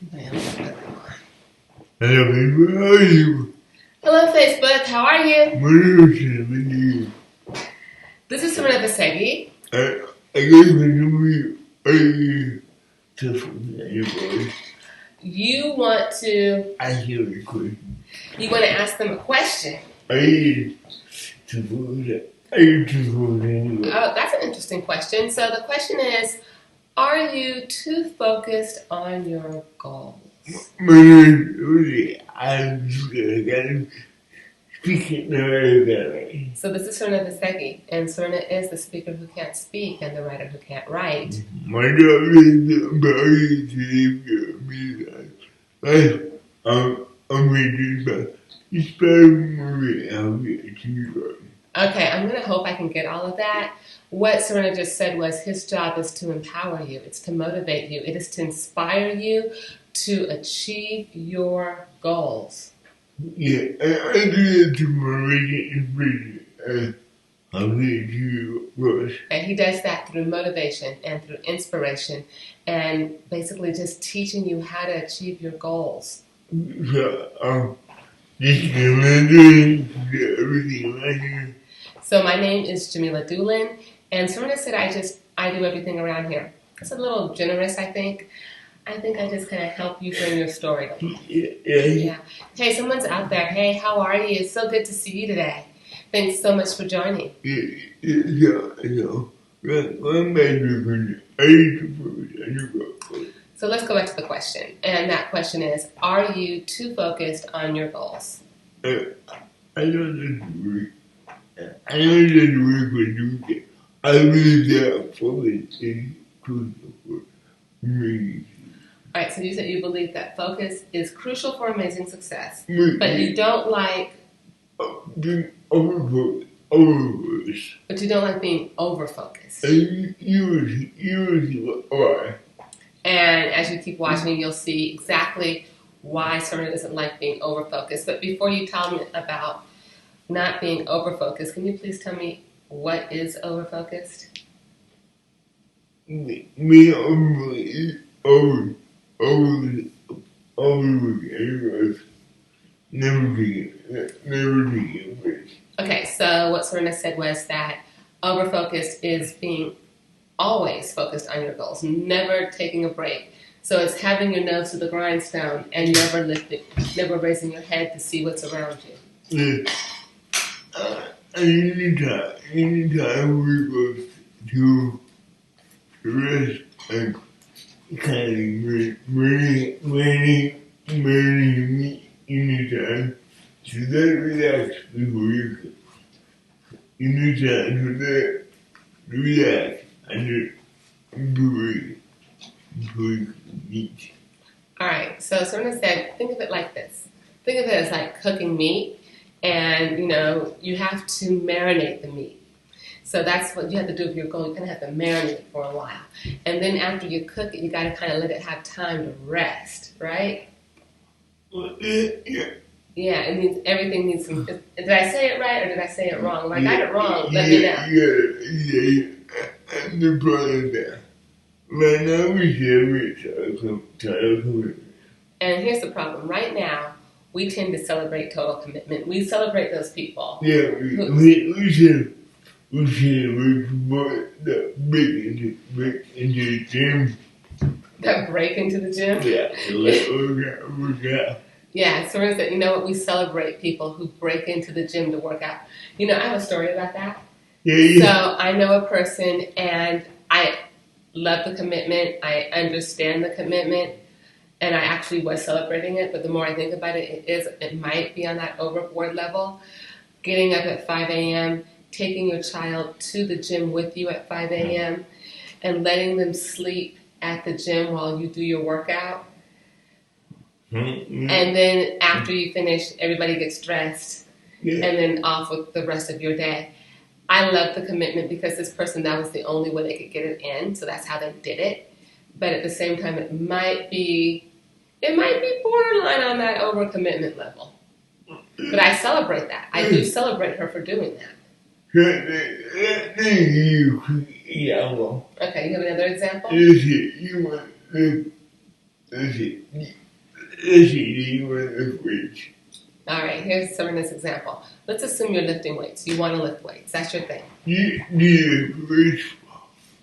Hello, people. How are you? Hello, Facebook. How are you? My name is Simon. This is Samantha Segi. I gave you a telephone. Your voice. You want to I hear a question. ask them a question. I need to vote. I need to vote anyway. Oh, that's an interesting question. So the question is, are you too focused on your goals? My name is Rudy. I'm just gonna speak it now. So this is Samantha Segi, and Serena is the speaker who can't speak and the writer who can't write. My job is very to I'm reading about Okay, I'm going to hope I can get all of that. What Serena just said was his job is to empower you. It's to motivate you. It is to inspire you to achieve your goals. Yeah, I do it to motivate how did you rush? And he does that through motivation and through inspiration and basically just teaching you how to achieve your goals. So, just doing everything right here. So my name is Jamila Doolin, and Serena said I do everything around here. It's a little generous, I think. I think I just kind of help you bring your story. Yeah. Hey, someone's out there. Hey, how are you? It's so good to see you today. Thanks so much for joining. So let's go back to the question. And that question is, are you too focused on your goals? I don't disagree. I don't disagree with you. I believe that focus is crucial for me. All right, so you said you believe that focus is crucial for amazing success, but you don't like being overfocused. But you don't like being over-focused. Why? And as you keep watching, you'll see exactly why Serena doesn't like being over-focused. But before you tell me about not being over-focused, can you please tell me what is over-focused? Me over never be a break. Okay, so what Serena said was that over-focused is being always focused on your goals, never taking a break. So it's having your nose to the grindstone and never lifting, never raising your head to see what's around you. Anytime we go to rest and kind of running me anytime. So that relax before you go. Anytime so that relax and breathe before you eat. All right, so Serena said, think of it like this. Think of it as like cooking meat, and you have to marinate the meat. So that's what you have to do with your goal. You kind of have to marinate it for a while. And then after you cook it, you got to kind of let it have time to rest, right? Yeah. Yeah, it means everything needs some. Did I say it right or did I say it wrong? If I got it wrong, let me know. Yeah. And the problem there. Right now we celebrate. And here's the problem. Right now, we tend to celebrate total commitment. We celebrate those people. Yeah, we should promote the break into the gym. That break into the gym? Yeah, work out. Yeah, so you know what? We celebrate people who break into the gym to work out. I have a story about that. Yeah. So I know a person, and I love the commitment. I understand the commitment, and I actually was celebrating it. But the more I think about it, it might be on that overboard level. Getting up at 5 a.m., taking your child to the gym with you at 5 a.m., and letting them sleep at the gym while you do your workout. Mm-hmm. And then after you finish, everybody gets dressed, and then off with the rest of your day. I love the commitment because this person, that was the only way they could get it in, so that's how they did it. But at the same time, it might be borderline on that overcommitment level. But I celebrate that. I do celebrate her for doing that. Yeah, well. Okay, you have another example? listen, you want the fridge. All right, here's Serena's example. Let's assume you're lifting weights. You want to lift weights. That's your thing. You need a fridge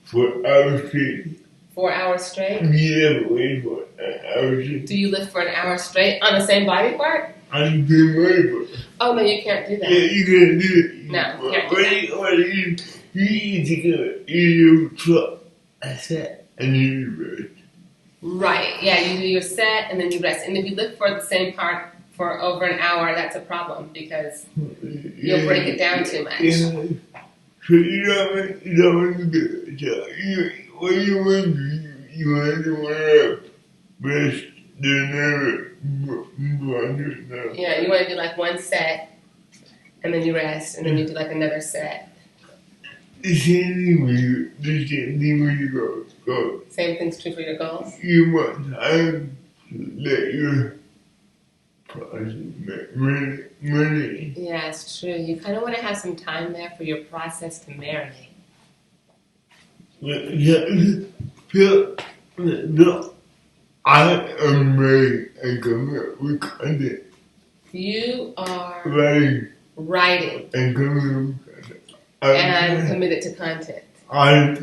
for hours straight. 4 hours straight? Yeah, wait for an hour straight. Do you lift for an hour straight on the same body part? I'm doing my part. Oh, no, you can't do that. Yeah, you can do it. No, you can't do that. What you need to go, you truck a set and you rest. Right, yeah, you do your set and then you rest. And if you lift for the same part for over an hour, that's a problem because you'll break it down too much. Yeah. So you don't want to do it. So what you want to do, you want to wear rest the never no. Yeah, you want to do like one set and then you rest and then you do like another set. The same thing when you go. Same thing's true for your goals? You want time to let your process make money. Yeah, it's true. You kind of want to have some time there for your process to marinate. No, I am ready and coming up with content. You are Writing writing and coming up with content. and committed to content. And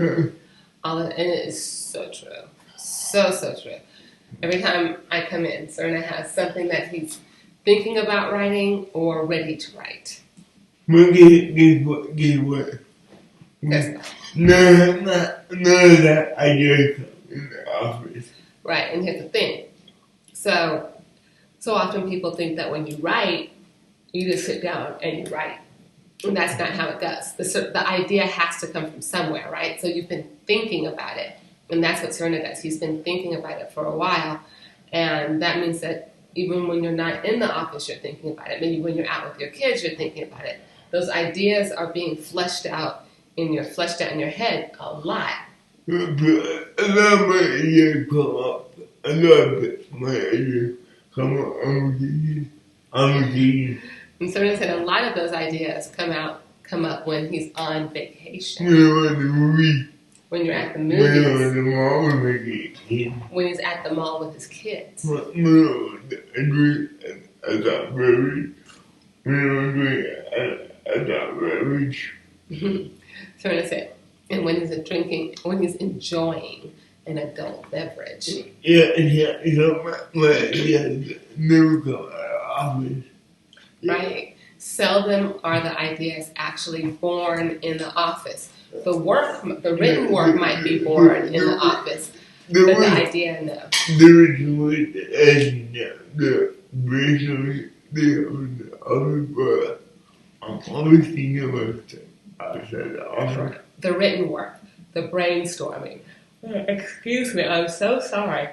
it is so true. So true. Every time I come in, Serena has something that he's thinking about writing or ready to write. Guess what? Because None of that I just come in the office. right, and here's the thing. So often people think that when you write, you just sit down and you write. And that's not how it goes. The idea has to come from somewhere, right? So you've been thinking about it. And that's what Serena does. He's been thinking about it for a while. And that means that even when you're not in the office, you're thinking about it. Maybe when you're out with your kids, you're thinking about it. Those ideas are being fleshed out in your head a lot. But a lot of my ideas come up. A lot of my ideas come up. I'm a genius. And Serena said a lot of those ideas come up when he's on vacation. When you're at the movies. When he's at the mall with his kids. Serena said, and when he's enjoying an adult beverage. Never come out of office. Right? Seldom are the ideas actually born in the office. The written work might be born in the office, but the idea, no. I'm always thinking about it outside the office. The written work, the brainstorming. Excuse me, I'm so sorry.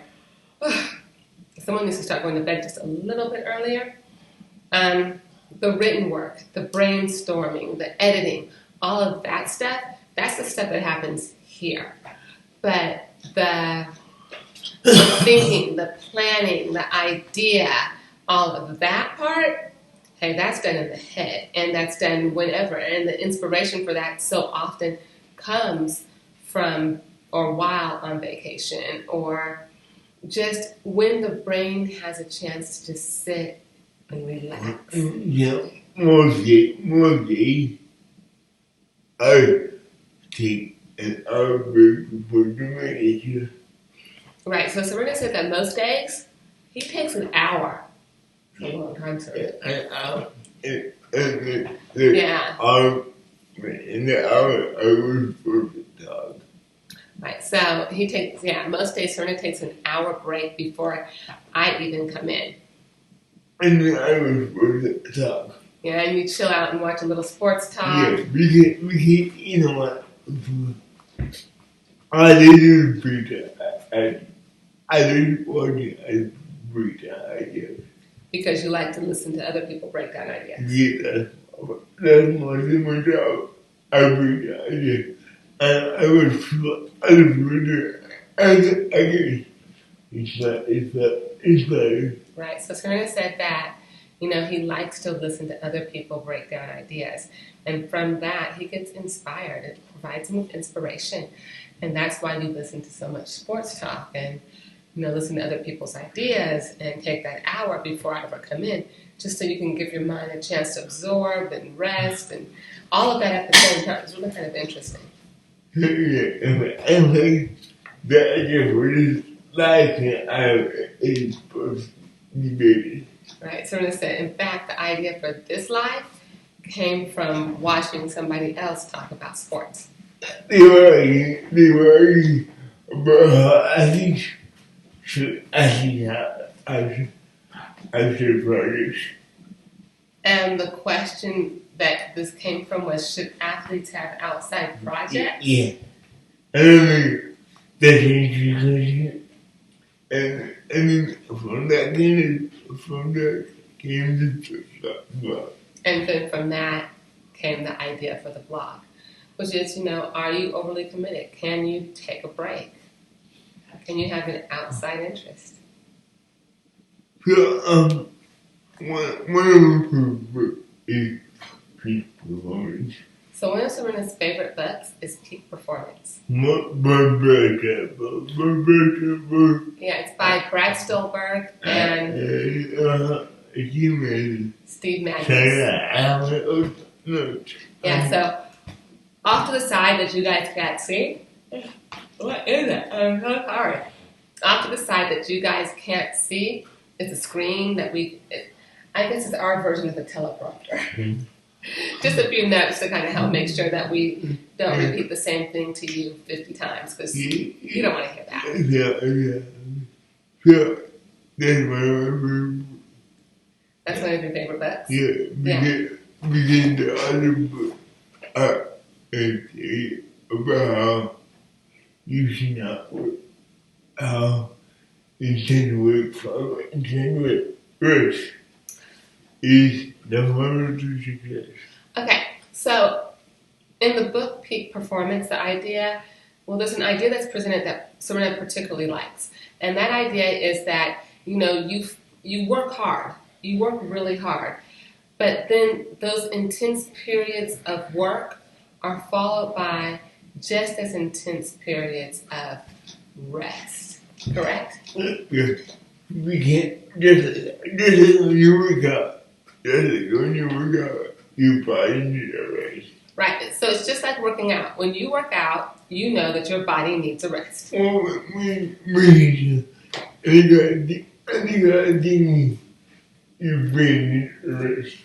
Someone needs to start going to bed just a little bit earlier. The written work, the brainstorming, the editing, all of that stuff, that's the stuff that happens here. But the thinking, the planning, the idea, all of that part, hey, that's done in the head. And that's done whenever. And the inspiration for that so often comes from or while on vacation or just when the brain has a chance to just sit and relax. Yeah, mostly, I take an hour break before doing it. Right, so Serena said that most days, he takes an hour. It's a long time, Serena. An hour. Yeah. In the hour, I was supposed to talk. Right, so he takes, most days Serena takes an hour break before I even come in. And then I was supposed to talk. Yeah, and you chill out and watch a little sports talk. Yeah, we can, you know what? I didn't free time. I didn't want to free time, I guess. Because you like to listen to other people break down ideas. Yeah, that's my job. I free time, yeah. And I was really, I guess, it's better. Right, so Serena said that, he likes to listen to other people break down ideas. And from that, he gets inspired. It provides him with inspiration. And that's why you listen to so much sports talk and listen to other people's ideas and take that hour before I ever come in, just so you can give your mind a chance to absorb and rest and all of that at the same time. It's really kind of interesting. Yeah, and like the idea for this life and I is supposed to be baby. Right. Serena said, in fact, the idea for this live came from watching somebody else talk about sports. They were about how athletes should actually have actual projects. And the question that this came from was, should athletes have outside projects? Yeah. And then that's an interesting question. And then from that came the blog. And then from that came the idea for the blog, which is, are you overly committed? Can you take a break? Can you have an outside interest? So, one of them is peak performance. So one of Serena's favorite books is Peak Performance. Yeah, it's by Brad Stulberg and Steve Magnus. Yeah, so off to the side that you guys can't see. What is it? I'm so sorry. Off to the side that you guys can't see is a screen that I guess it's our version of the teleprompter. Mm-hmm. Just a few notes to kind of help make sure that we don't repeat the same thing to you 50 times, because you don't want to hear that. Yeah. That's one That's one of your favorite books? because the other book is about how you should not work, how intentional rest is the harder to success. Okay, so in the book Peak Performance, there's an idea that's presented that Serena particularly likes. And that idea is that, you work hard. You work really hard. But then those intense periods of work are followed by just as intense periods of rest. Correct? Yeah. We can't just when you work out. Your body needs a rest. Right. So it's just like working out. When you work out, you know that your body needs a rest. Well, I think your brain needs a rest.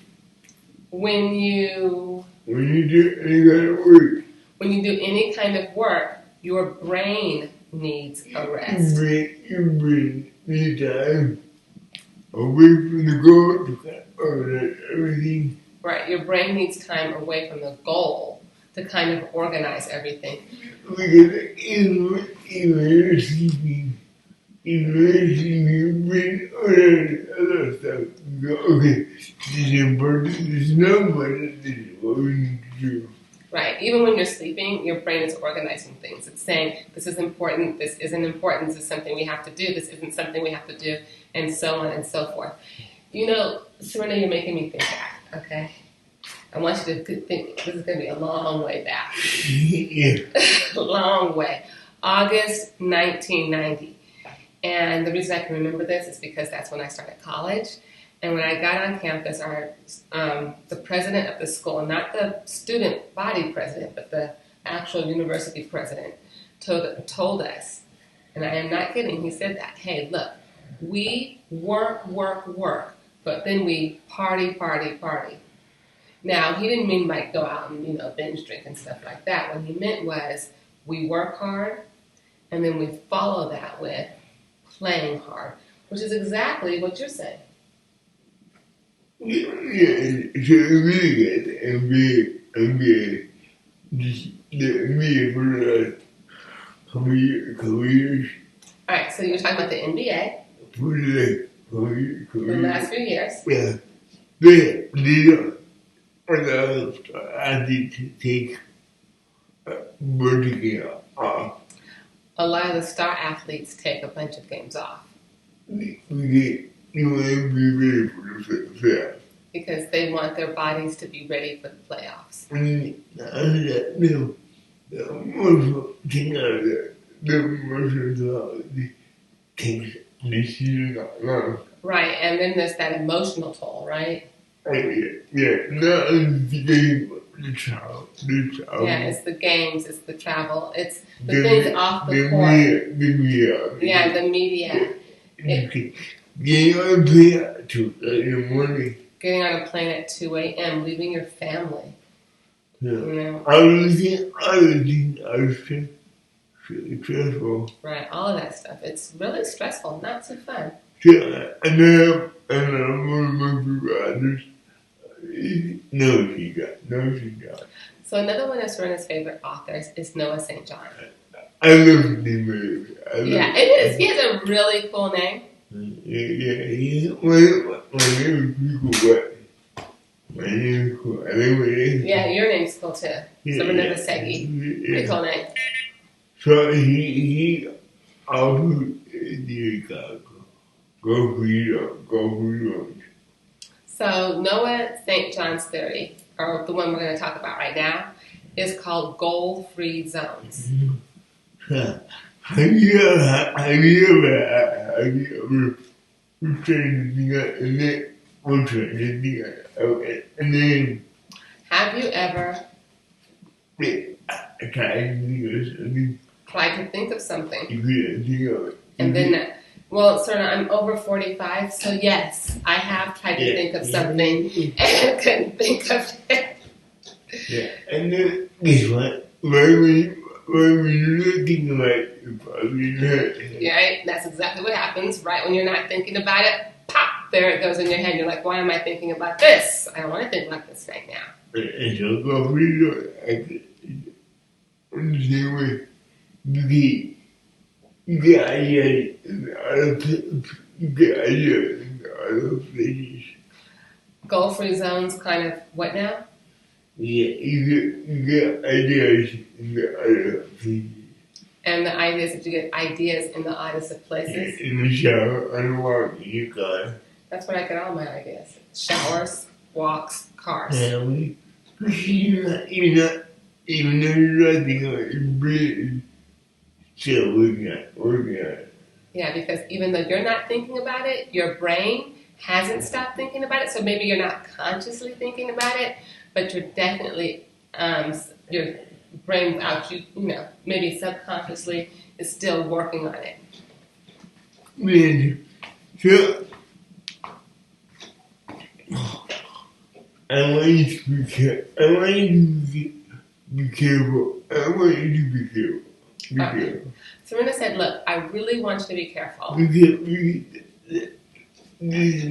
When you do any kind of work, when you do any kind of work, your brain needs a rest. Your brain needs time away from the goal to kind of organize everything. Right, your brain needs time away from the goal to kind of organize everything. Because even you're sleeping, your brain organizes other stuff. You go, okay, this is important, this is not important, this is what we need to do. Right, even when you're sleeping, your brain is organizing things. It's saying, this is important, this isn't important, this is something we have to do, this isn't something we have to do, and so on and so forth. Serena, you're making me think back, okay? I want you to think, this is going to be a long way back. Yeah. Long way. August 1990. And the reason I can remember this is because that's when I started college. And when I got on campus, the president of the school, not the student body president, but the actual university president, told us, and I am not kidding, he said that, hey, look, we work, but then we party. Now, he didn't mean like go out and, binge drink and stuff like that. What he meant was we work hard, and then we follow that with playing hard, which is exactly what you're saying. Yeah, so really good. NBA, just the NBA for the last couple years. All right, so you're talking about the NBA. For the last few years. Yeah. They don't allow athletes to take working off. A lot of the star athletes take a bunch of games off. You want to be ready for the playoffs. Because they want their bodies to be ready for the playoffs. The most thing out of that, the most of the takes this is not long. Right, and then there's that emotional toll, right? Not only the child, Yeah, it's the games, it's the travel, it's the the, things off the the court. media. Yeah, the media. Getting on a plane at 2 in the morning. Getting on a plane at 2 a.m., leaving your family. Yeah. You know? I was stressful. Right, all of that stuff. It's really stressful, not too fun. Yeah, and then one of my brothers. No, she got. So another one of Serena's favorite authors is Noah St. John. I love the movie. Yeah, it is. He has a really cool name. Yeah. My name is cool. My name is cool. I think my name. Yeah, your name's cool too. Serena Vasegi. Pretty cool name. So he also did go freedom. So Noah St. John's theory, or the one we're going to talk about right now, is called goal-free zones. Have you ever trying to think and then we're trying to think and then Have you ever tried to think of something? You couldn't think of it. And then, well, Serena, I'm over 45, so yes, I have tried to think of something and couldn't think of it. Yeah, and then guess what? When you're thinking about it, you're probably not. Yeah, right? That's exactly what happens. Right when you're not thinking about it, pop, there it goes in your head. You're like, why am I thinking about this? I don't want to think about this right now. And so go freedom. In the same way, you get ideas in other places. Goal-free zones, kind of what now? Yeah, you get ideas in the other places. And the idea is that you get ideas in the oddest of places. In the shower, on the walk, in your car. That's where I get all my ideas. Showers, walks, cars. Family. Even though you're not thinking about it, but still working on it. Yeah, because even though you're not thinking about it, your brain hasn't stopped thinking about it. So maybe you're not consciously thinking about it, but you're definitely, your brain without you, maybe subconsciously is still working on it. Man, so I want you to be careful. I want you to be careful. Be careful. Serena said, look, I really want you to be careful. This is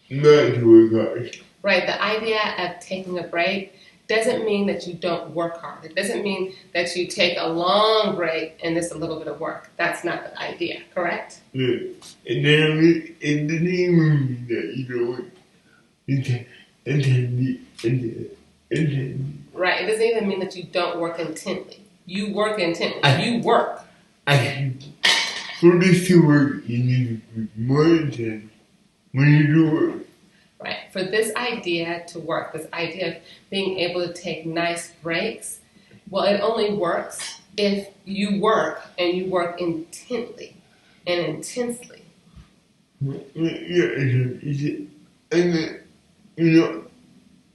not to work hard. Right, the idea of taking a break doesn't mean that you don't work hard. It doesn't mean that you take a long break and just a little bit of work. That's not the idea, correct? Yeah. And then it doesn't even mean that you don't work intently. Right, it doesn't even mean that you don't work intently. You work intently. You work. For this to work, you need to be more intense when you do work. Right, for this idea to work, this idea of being able to take nice breaks, well, it only works if you work and you work intently and intensely. Yeah, and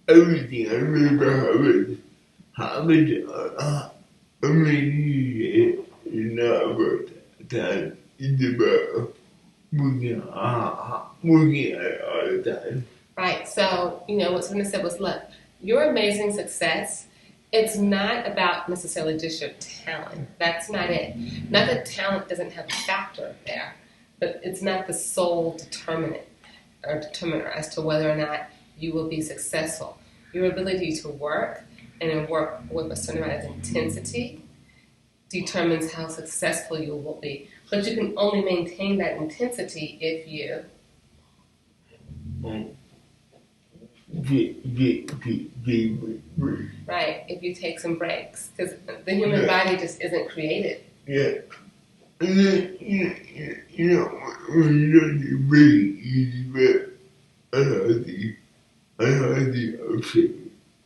everything I read about habits are amazing. It's not about time. It's about working all the time. Right, so, what Serena said was, look, your amazing success, it's not about necessarily just your talent. That's not it. Not that talent doesn't have a factor there, but it's not the sole determinant or determiner as to whether or not you will be successful. Your ability to work and work with a certain amount of intensity determines how successful you will be. But you can only maintain that intensity if you right, if you take some breaks. Because the human body just isn't created. Yeah. And then, when you don't do break, you get unhealthy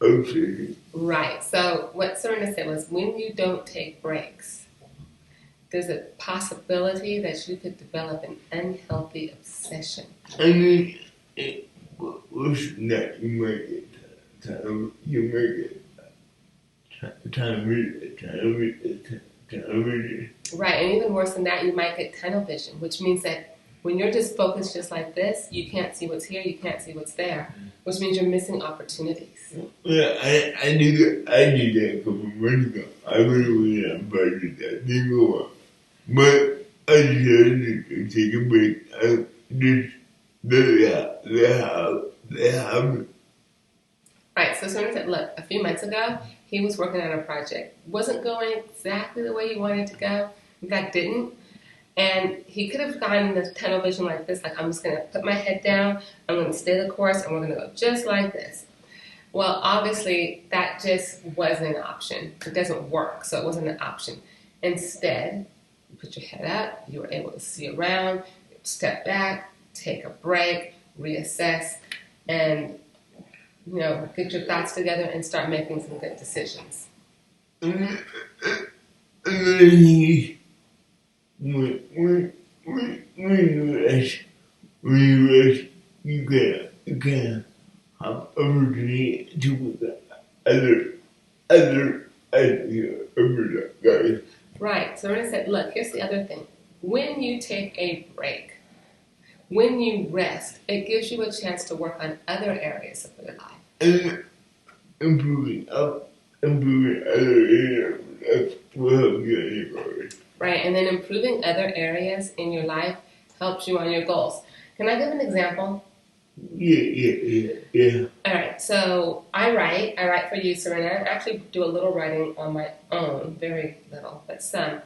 upsetting. Right. So what Serena said was when you don't take breaks, there's a possibility that you could develop an unhealthy obsession. I mean, what's that? You might get time. You might get time. Right, and even worse than that, you might get tunnel vision, which means that when you're just focused just like this, you can't see what's here, you can't see what's there, which means you're missing opportunities. Yeah, I did that a couple of months ago. I really went out and budgeted that thing over. But I decided to take a break. I just let it happen. Right, so someone said, look, a few months ago, he was working on a project. Wasn't going exactly the way he wanted to go. In fact, didn't. And he could have gotten this tunnel vision like this, like I'm just going to put my head down, I'm going to stay the course, and we're going to go just like this. Well, obviously, that just wasn't an option. It doesn't work, so it wasn't an option. Instead, you put your head up, you were able to see around, step back, take a break, reassess, and get your thoughts together and start making some good decisions. And then when you rest, you can have opportunity to put other ideas over that, guys. Right. So Renee said, look, here's the other thing. When you take a break, when you rest, it gives you a chance to work on other areas of your life. And improving other areas, that's what helps you anyway. Right. And then improving other areas in your life helps you on your goals. Can I give an example? Yeah. All right. So I write for you, Serena. I actually do a little writing on my own, very little, but some.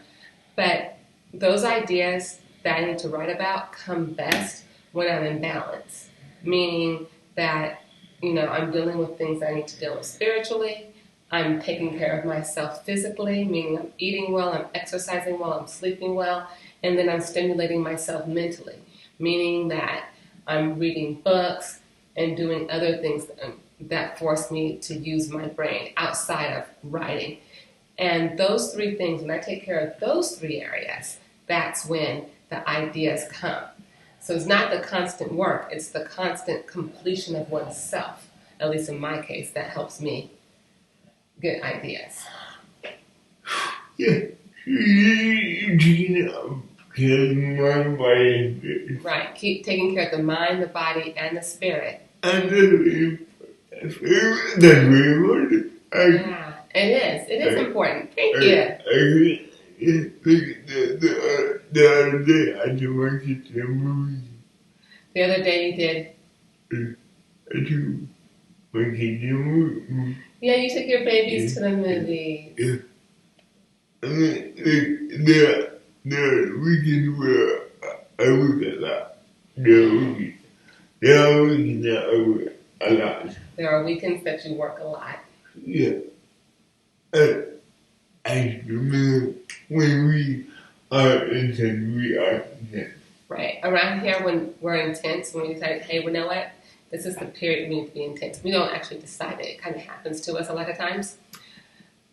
But those ideas that I need to write about come best when I'm in balance, meaning that, I'm dealing with things I need to deal with spiritually. I'm taking care of myself physically, meaning I'm eating well, I'm exercising well, I'm sleeping well, and then I'm stimulating myself mentally, meaning that I'm reading books and doing other things that force me to use my brain outside of writing. And those three things, when I take care of those three areas, that's when the ideas come. So it's not the constant work, it's the constant completion of oneself. At least in my case, that helps me get ideas. Yeah. My body. Right. Keep taking care of the mind, the body, and the spirit. And that's very important. Yeah, it is. It is important. Thank you. The other day, I did my kitchen movie. The other day you did? I did my kitchen movie. Yeah, you took your babies to the movies. Yeah. And then there are weekends where I work a lot. There are weekends that I work a lot. There are weekends that you work a lot. Yeah. I remember when we are intense. Right. Around here, when we're intense, when we decide, hey, you know what? This is the period we need to be intense. We don't actually decide it. It kind of happens to us a lot of times.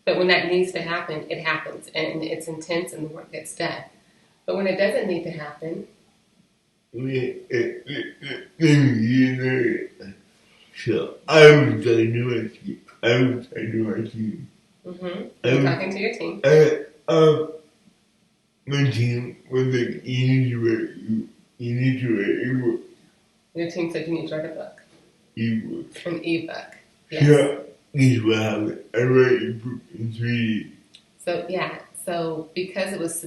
But when that needs to happen, it happens. And it's intense and the work gets done. But when it doesn't need to happen... So I was talking to my team. Mm-hmm. You're talking to your team. My team was like, you need to write a book. Your team said you need to write a book. Ebook. An ebook. Yes. Yeah, guess what happened? I write a book in 3 days. So because it was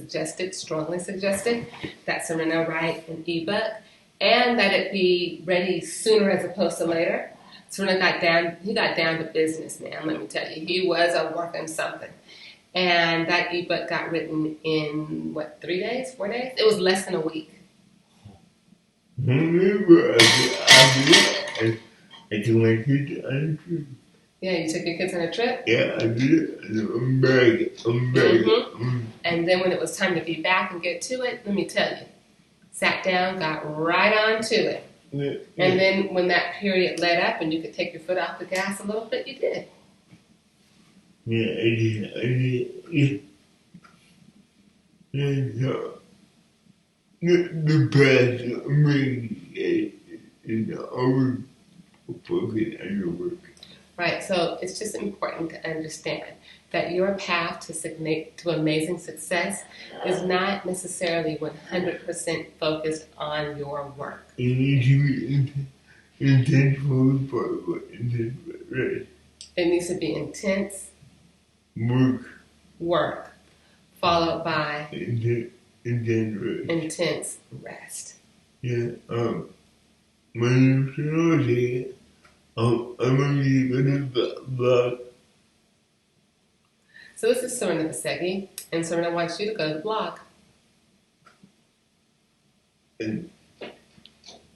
strongly suggested, that Serena write an ebook and that it be ready sooner as opposed to later, Serena got down to business, man, let me tell you. He was working something. And that ebook got written in, 3 days, 4 days? It was less than a week. Remember, I took my kids on a trip. Yeah, you took your kids on a trip? Yeah, I did. I'm back. Mm-hmm. And then when it was time to be back and get to it, let me tell you, sat down, got right on to it. Yeah. And then when that period let up and you could take your foot off the gas a little bit, you did. Yeah, I did. Yeah. And the past amazing is always focus on your work. Right, so it's just important to understand that your path to amazing success is not necessarily 100% focused on your work. You need to be intentional for rest. It needs to be intense Work work followed by and then rest. intense rest. Yeah, my name is Rosie. I'm gonna be in the blog. So this is Serena Basegi, and Serena wants you to go to the blog. And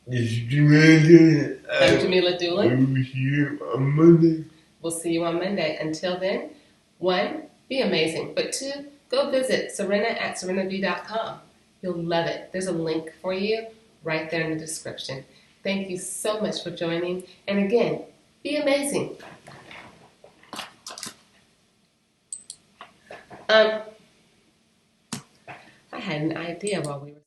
this is Jamaica. I'm Jamila Doolin. We'll see you on Monday. We'll see you on Monday. Until then, 1, be amazing. But 2, go visit serena@serenav.com. You'll love it. There's a link for you right there in the description. Thank you so much for joining. And again, be amazing. I had an idea while we were